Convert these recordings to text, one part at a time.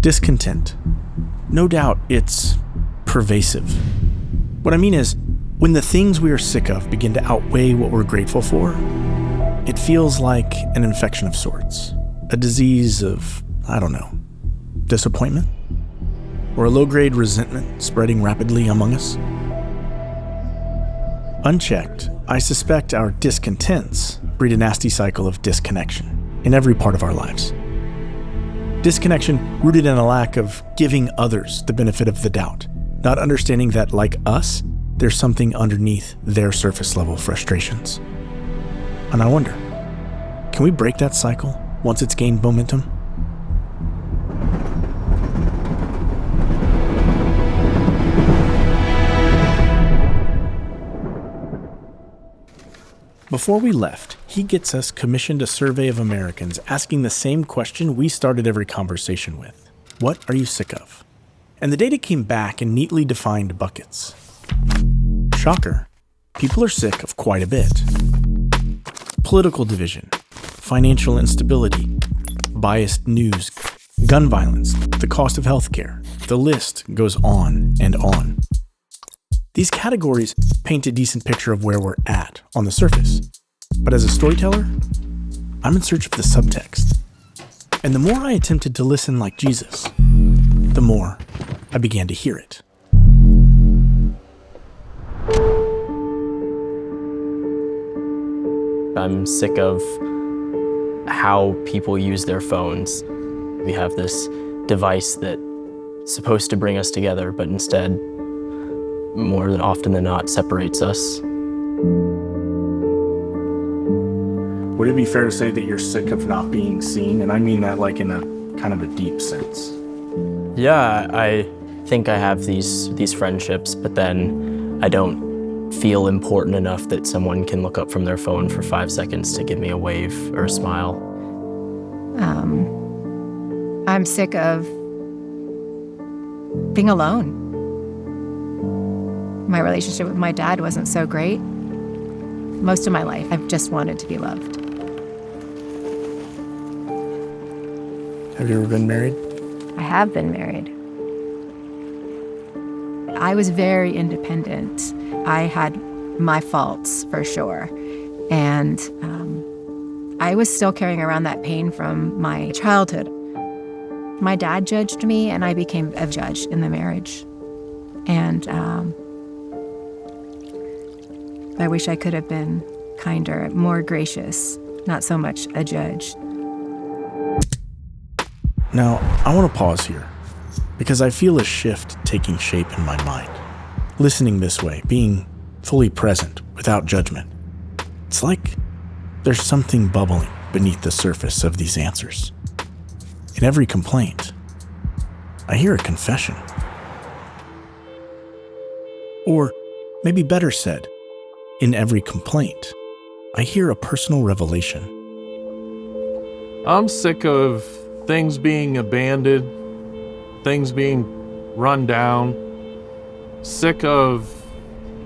Discontent. No doubt it's pervasive. What I mean is, when the things we are sick of begin to outweigh what we're grateful for, it feels like an infection of sorts. A disease of, disappointment? Or a low-grade resentment spreading rapidly among us? Unchecked, I suspect our discontents breed a nasty cycle of disconnection in every part of our lives. Disconnection rooted in a lack of giving others the benefit of the doubt, not understanding that, like us, there's something underneath their surface-level frustrations. And I wonder, can we break that cycle once it's gained momentum? Before we left, he gets us commissioned a survey of Americans asking the same question we started every conversation with. What are you sick of? And the data came back in neatly defined buckets. Shocker, people are sick of quite a bit. Political division, financial instability, biased news, gun violence, the cost of healthcare. The list goes on and on. These categories paint a decent picture of where we're at on the surface. But as a storyteller, I'm in search of the subtext. And the more I attempted to listen like Jesus, the more I began to hear it. I'm sick of how people use their phones. We have this device that's supposed to bring us together, but instead, more than often than not, separates us. Would it be fair to say that you're sick of not being seen? And I mean that like in a kind of a deep sense. Yeah, I think I have these friendships, but then I don't feel important enough that someone can look up from their phone for 5 seconds to give me a wave or a smile. I'm sick of being alone. My relationship with my dad wasn't so great. Most of my life, I've just wanted to be loved. Have you ever been married? I have been married. I was very independent. I had my faults, for sure. And I was still carrying around that pain from my childhood. My dad judged me, and I became a judge in the marriage. And I wish I could have been kinder, more gracious, not so much a judge. Now, I want to pause here, because I feel a shift taking shape in my mind. Listening this way, being fully present, without judgment. It's like there's something bubbling beneath the surface of these answers. In every complaint, I hear a confession. Or, maybe better said, in every complaint, I hear a personal revelation. I'm sick of things being abandoned, things being run down, sick of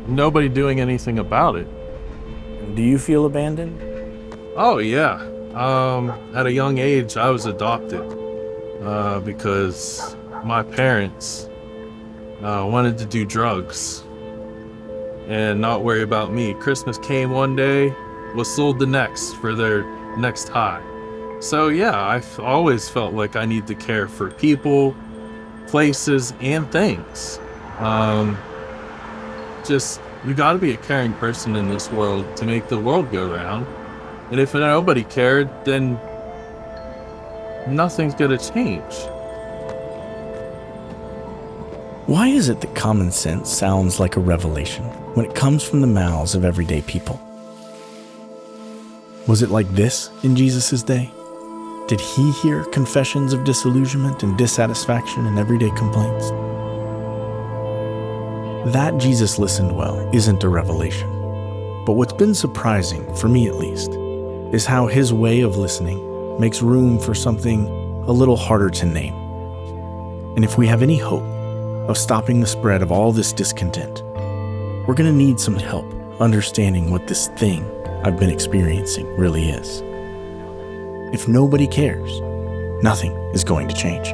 nobody doing anything about it. Do you feel abandoned? Oh yeah. At a young age, I was adopted because my parents wanted to do drugs and not worry about me. Christmas came one day, was sold the next for their next high. So yeah, I've always felt like I need to care for people, places, and things. You gotta be a caring person in this world to make the world go round. And if nobody cared, then nothing's gonna change. Why is it that common sense sounds like a revelation when it comes from the mouths of everyday people? Was it like this in Jesus' day? Did he hear confessions of disillusionment and dissatisfaction and everyday complaints? That Jesus listened well isn't a revelation. But what's been surprising, for me at least, is how his way of listening makes room for something a little harder to name. And if we have any hope of stopping the spread of all this discontent, we're going to need some help understanding what this thing I've been experiencing really is. If nobody cares, nothing is going to change.